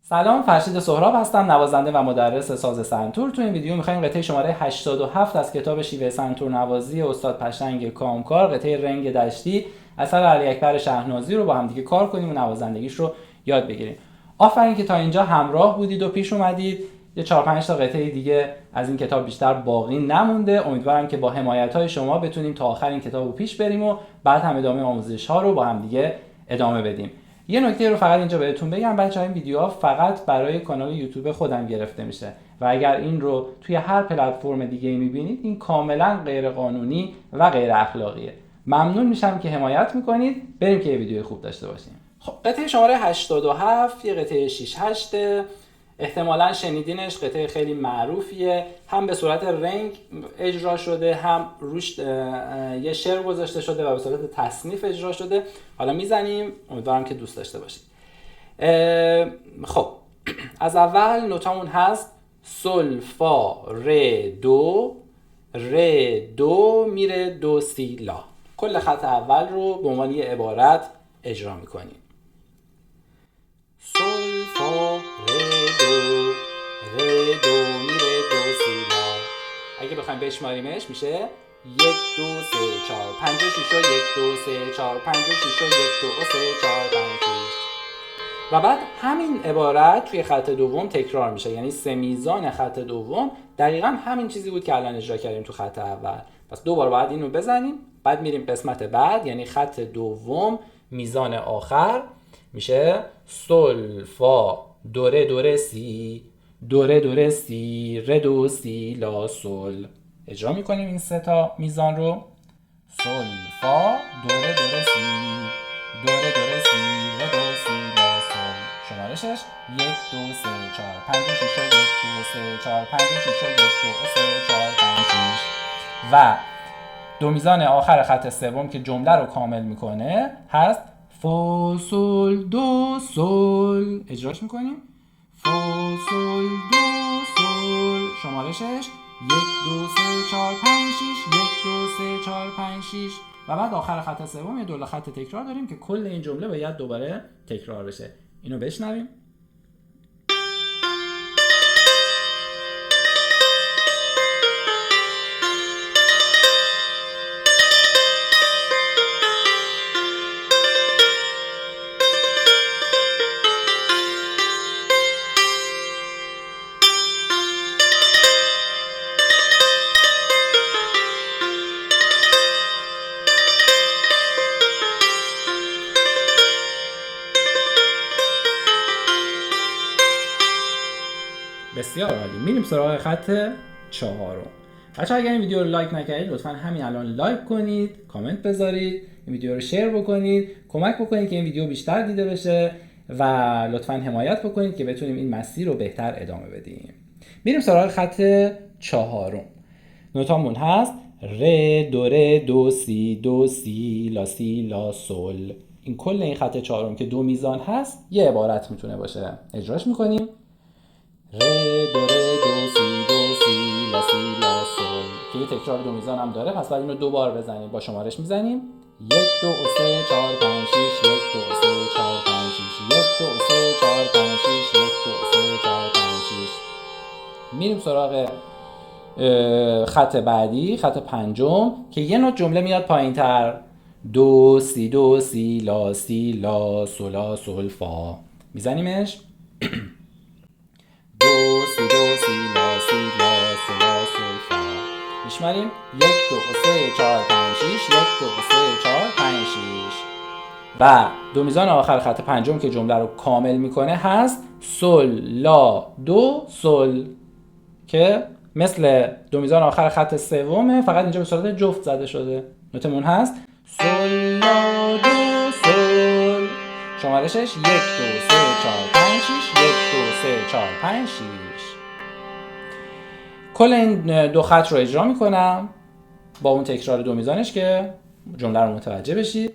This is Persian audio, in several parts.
سلام، فرشید سهراب هستم، نوازنده و مدرس ساز سنتور. تو این ویدیو می‌خوایم قطعه شماره 87 از کتاب شیوه سنتور نوازی استاد پشنگ کامکار، قطعه رنگ دشتی اثر علی اکبر شهنازی رو با هم دیگه کار کنیم و نوازندگیش رو یاد بگیریم. آفرین که تا اینجا همراه بودید و پیش اومدید. یه 4-5 تا قطعه دیگه از این کتاب بیشتر باقی نمونده. امیدوارم که با حمایت‌های شما بتونیم تا آخر این کتابو پیش بریم و بعد هم ادامه آموزش‌ها رو با هم دیگه ادامه بدیم. یه نکته رو فقط اینجا بهتون بگم بچه‌ها، این ویدیوها فقط برای کانال یوتیوب خودم گرفته میشه و اگر این رو توی هر پلتفرم دیگه‌ای می‌بینید این کاملا غیر قانونی و غیر اخلاقیه. ممنون میشم که حمایت می‌کنید. بریم که یه ویدیو خوب داشته باشیم. خب قطعه شماره 87 یه قطعه 6/8 احتمالاً شنیدینش. قطعه خیلی معروفیه، هم به صورت رنگ اجرا شده، هم روش یه شعر گذاشته شده و به صورت تصنیف اجرا شده. حالا میزنیم، امیدوارم که دوست داشته باشید. خب از اول نوتامون هست سل فا ر دو، ر دو میره دو سی لا. کل خط اول رو به عنوان یه عبارت اجرا میکنیم. سل فا ر دو میره دو سی لا. اگه بخوایم بشماریمش میشه 1 2 3 4 5 6 و 1 2 3 4 5 6 و 1 2 3 4 5 6. و بعد همین عبارت توی خط دوم تکرار میشه، یعنی سه میزان خط دوم دقیقاً همین چیزی بود که الان اجرا کردیم تو خط اول. پس دوباره باید اینو بزنیم، بعد میریم قسمت بعد، یعنی خط دوم میزان آخر میشه سل فا دو ره دو ره سی، دو ره دو ره سی، ره دو سی لا سل. اجرا میکنیم این سه تا میزان رو. سل فا دو ره دو ره سی، دو ره دو ره سی، ره دو سی لا سل. شمارشش 1 2 3 4 5 6 و 1 2 3 4 5 6 و 1 2 3 4 5 6. و دو میزان آخر خط سوم که جمله رو کامل میکنه هست فا سل دو سل. اجراش میکنیم فا سل دو سل. شمارشش 1 2 3 4 5 6، 1 2 3 4 5 6. و بعد آخر خط سوم یه دوله خط تکرار داریم که کل این جمله باید دوباره تکرار بشه. اینو بشنویم. بسیار عالی. میریم سراغ خط چهارم. بچه‌ها اگر این ویدیو رو لایک نکردید لطفاً همین الان لایک کنید، کامنت بذارید، این ویدیو رو شیر بکنید، کمک بکنید که این ویدیو بیشتر دیده بشه و لطفاً حمایت بکنید که بتونیم این مسیر رو بهتر ادامه بدیم. میریم سراغ خط چهارم. نوتامون هست ر دو سی لا سی لا سل. این کل این خط چهارم که دو میزان هست یه عبارت میتونه باشه. اجراش میکنیم. ر دو سی لا سی لا سل که یه تکرار دو میزان هم داره، پس بعد اینو دو بار بزنیم. با شمارش میزنیم 1 2 3 4 5 6، 1 2 3 4 5 6، 1 2 3 4 5 6، 1 2 3 4 5 6. میریم سراغ خط بعدی، خط پنجم که یه نوت جمله میاد پایین‌تر. دو سی لا سولا سول فا. میزنیمش دو سی لا سولا سول فا. میشماریم 1 2 3 4 5 6، 1 2 3 4 5 6. و دو میزان آخر خط پنجم که جمله رو کامل میکنه هست سل لا دو سل، که مثل دو میزان آخر خط سومه، فقط اینجا به صورت جفت زده شده. نوتمون هست سل لا دو سل. شمارشش 1 2 3 4 5 6، 1 2 3 4 5 6. کل این دو خط رو اجرا میکنم با اون تکرار دو میزانش که جمله رو متوجه بشید.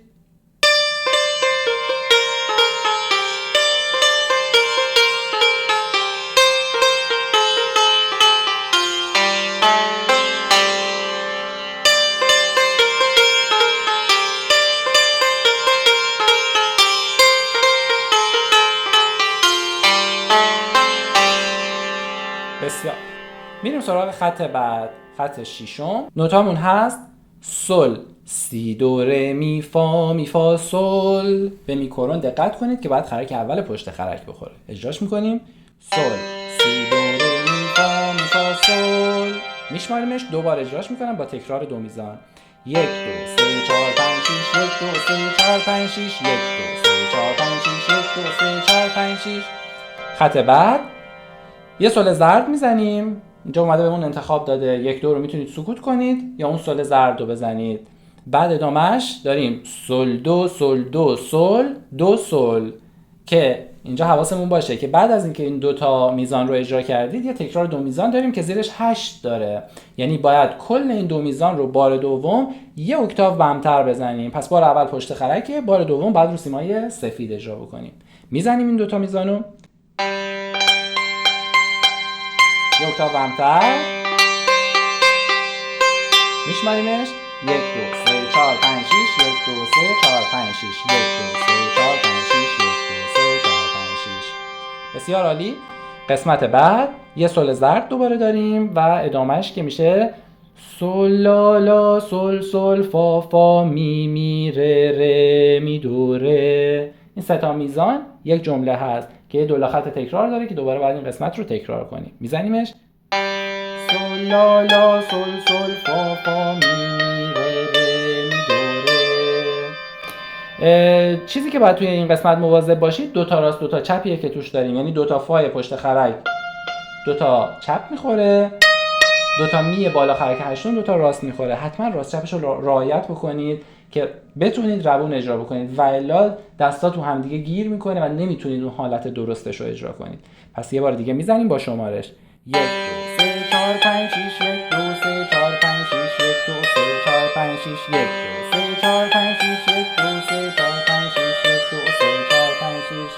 بسیار. میریم سراغ خط بعد، خط ششم. نوتامون هست سل، سی، دو، ره، می، فا، می، فا، سل. به میکرون دقت کنید که باید خرک اول پشت خرک بخوره. اجراش میکنیم. سل، سی، دو، ره، می، فا، می، فا، سل. میشماریمش، دوبار اجراش میکنم با تکرار دو میزان. 1 2 3 4 5 6 1 2 3 4 5 6 1 2 3 4 5 6 1 2 3 4 5 6. خط بعد یه سل زرد میزنیم. اینجا اومده بهمون انتخاب داده 1 2 رو میتونید سکوت کنید یا اون سل زرد رو بزنید. بعد ادامهش داریم سل دو سل دو سل دو سل، که اینجا حواسمون باشه که بعد از اینکه این دوتا میزان رو اجرا کردید یه تکرار دو میزان داریم که زیرش 8 داره، یعنی باید کل این دو میزان رو بار دوم یه اکتاو بمتر بزنیم. پس بار اول پشت خرکه، بار دوم بعد رو سیمای سفید اجرا بکنیم. میزنیم این دوتا میزانو یه اکتاو بمتر، میشماریمش 1 2 3 4 5 6 1 2 3 4 5 6 1 2 3 4 5 6 1 2 3 4 5 6. بسیار عالی. قسمت بعد یه سل زرد دوباره داریم و ادامهش که میشه سل لا لا سل سل فا فا می می ره ره می دو ره. این سه تا میزان یک جمله هست که یه دولا خط تکرار داره که دوباره باید این قسمت رو تکرار کنیم. میزنیمش سل لا لا سل سل فا فا می می ره ره می دو ره. چیزی که باید توی این قسمت مواظب باشید، دوتا راست دوتا چپیه که توش داریم، یعنی دوتا فای پشت خرک دوتا چپ میخوره، دوتا می بالا خرک هشتم دوتا راست میخوره. حتما راست چپش رو رعایت بکنید که بتونید روون اجرا بکنید و الا دستا تو همدیگه گیر میکنه و نمیتونید اون حالت درستش رو اجرا کنید. پس یه بار دیگه میزنیم با شمارش 1 2 3 4 5 6 1 2 3 4 5 6 1 2 3 4 5 6 1 2 3 4 5 6 1 2 3 4 5 6 1 2 3 4 5 6.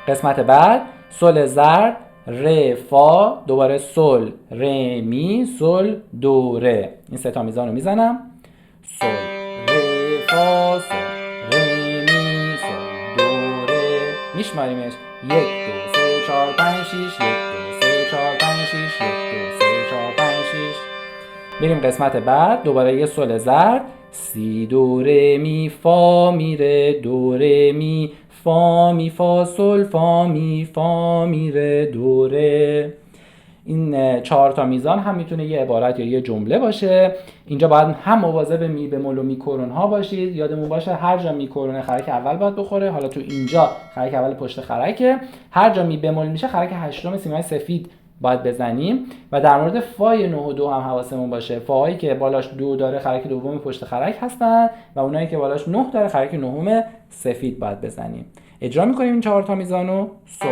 قسمت بعد سل زرد ره فا، دوباره سل ره می سل دو ره. این سه تا میزان رو میزنم سل ره فا سل ره می سل دو ره. میشماریمش 1 2 3 4 5 6 1 2 3 4 5 6 1 2 3 4 5 6. میریم قسمت بعد، دوباره یه سل زرد سی دو ره می فا می ره دو ره می فا می فا سل فا می ره دو ره. این 4 تا میزان هم میتونه یه عبارت یا یه جمله باشه. اینجا باید هم مواظب می بمول و میکرون ها باشید. یادمون باشه هر جا میکرون خرک اول باید بخوره. حالا تو اینجا خرک اول پشت خرکه، هر جا می بمول میشه خرک هشتم سیمای سفید باید بزنیم. و در مورد فای 9 و 2 هم حواسمون باشه. فاهایی که بالاش 2 داره خرک دوم پشت خرک هستن و اونایی که بالاش 9 داره خرک نهم سفید باید بزنیم. اجرا میکنیم این 4 تا میزانو سل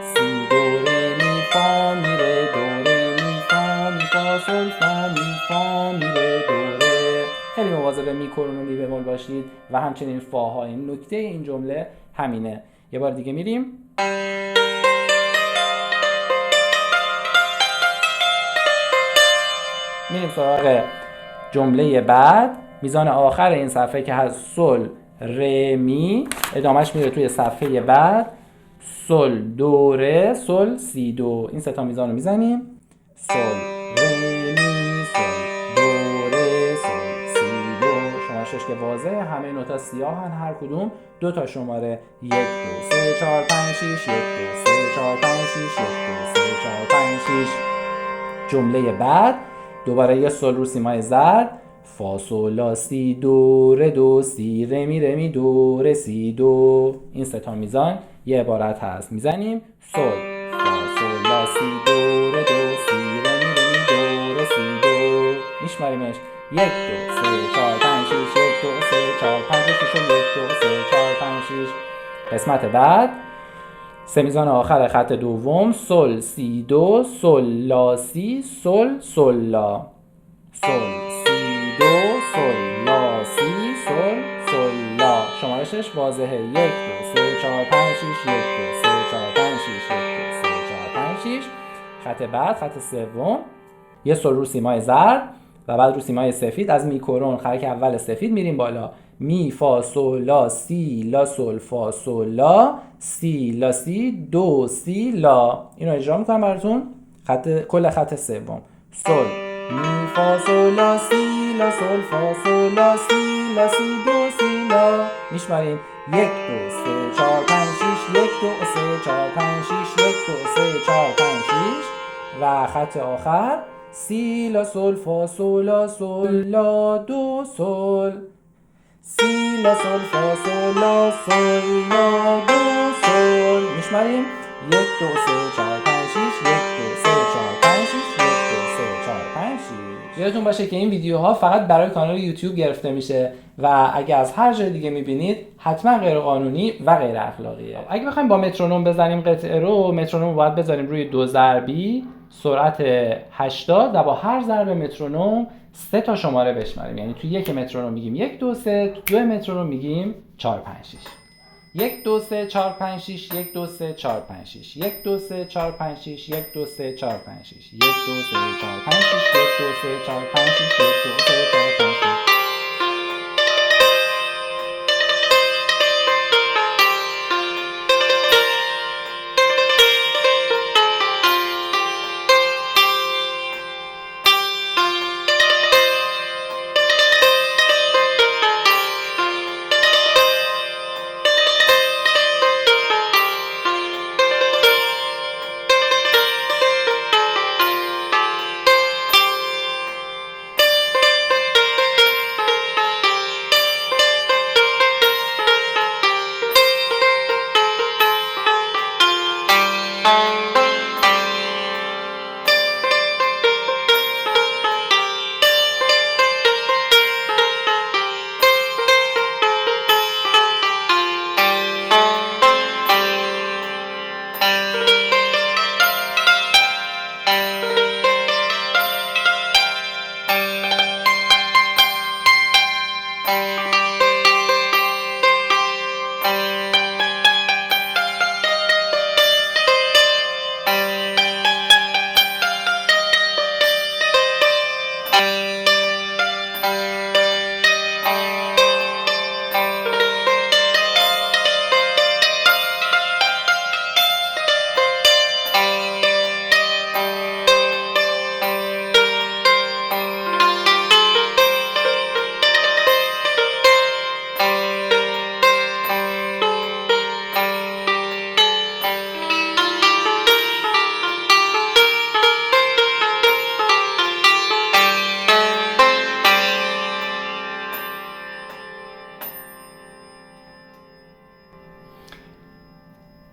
سی دو ره می فا می ره دو ره می فا می فا سل فا می فا می ره دو ره. خیلی مواظب میکرون و می بمول باشید و همچنین فاها. این نکته این جمله همینه. یه بار دیگه میریم. میریم سراغ جمله بعد. میزان آخر این صفحه که هست سل ره می، ادامهش میره توی صفحه بعد سل دو ره سل سی دو. این سه تا میزان رو میزنیم سل ره می سل دو ره سل سی دو. شمارشش که واضحه، همه نوتا سیاهن، هر کدوم 2 تا شماره 1 2 3 4 5 6 1 2 3 4 5 6 1 2 3 4 5 6. جمله بعد دوباره یه سل رو سیمای زرد فا سل لا سی دو ره دو سی ره می ره می دو ره سی دو. این سه تا میزان یه عبارت هست. میزنیم سل فا سل لا سی دو ره دو سی ره می ره می دو ره سی دو. میشماریمش 1 2 3 4 5 6 1 2 3 4 5 6 1 2 3 4 5 6. قسمت بعد سه میزان آخر خط دوم سل سی دو سل لا سی سل سل لا سل سی دو سل لا سی سل سل لا. شمارشش واضحه 1 2 3 4 5 6 1 2 3 4 5 6 1 2 3 4 5 6. خط بعد خط سوم یه سل رو سیمای زرد و بعد رو سیمای سفید. از میکرون خرک اول سفید میریم بالا می فا سل لا سی لا سل فا سل لا سی لا سی دو سی لا. اینو اجرا میکنم براتون کل خط سوم سل می فا sol لا سی لا سل فا sol لا سی لا سی دو سی لا. میشماریم 1 2 3 4 5 6 1 2 3 4 5 6 1 2 3 4 5 6 و خط آخر سی لا سل فا sol لا سل لا دو سل سی لا سل فا sol لا سل لا دو سل. میشماریم 1 2 3 4 5 6 1 2 3 4 5 6 1 2 3 4 5 6. یادتون باشه که این ویدیوها فقط برای کانال یوتیوب گرفته میشه و اگه از هر جای دیگه میبینید حتما غیر قانونی و غیر اخلاقیه. اگه بخوایم با مترونوم بزنیم قطعه رو، مترونوم رو باید بذاریم روی 2 ضربی سرعت 80 و با هر ضرب مترونوم 3 تا شماره بشماریم. یعنی تو یک مترونوم میگیم 1 2 3، تو 2 مترونوم میگیم 4 5 6. 1 2 3 4 5 6 1 2 3 4 5 6 1 2 3 4 5 6 1 2 3 4 5 6 1 2 3 4 5 6 1 2 3 4 5 6 1 2 3 4 5 6.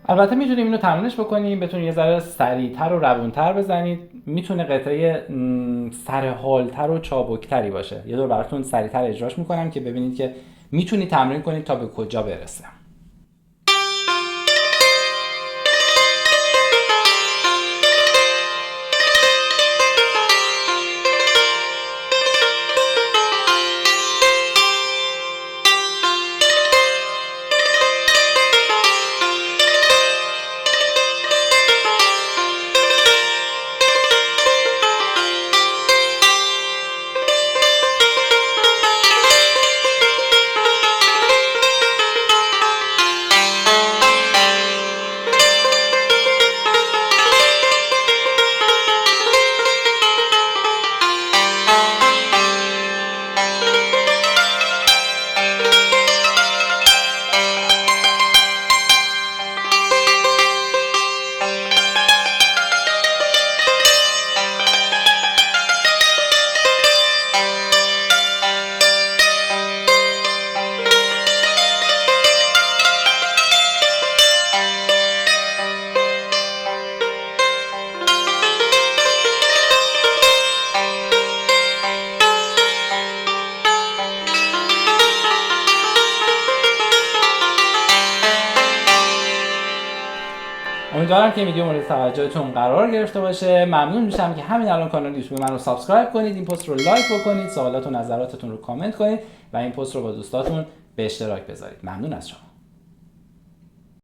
البته میتونیم اینو تمرینش بکنیم، بتونید یه ذره سریعتر و روونتر بزنید. میتونه قطعه سرحالتر و چابکتری باشه. یه دور براتون سریعتر اجراش میکنم که ببینید که میتونید تمرین کنید تا به کجا برسه. امیدوارم که این ویدیو مورد توجهتون قرار گرفته باشه. ممنون میشم که همین الان کانال یوتیوب من رو سابسکرایب کنید، این پست رو لایک بکنید، سوالات و نظراتتون رو کامنت کنید و این پست رو با دوستاتون به اشتراک بذارید. ممنون از شما.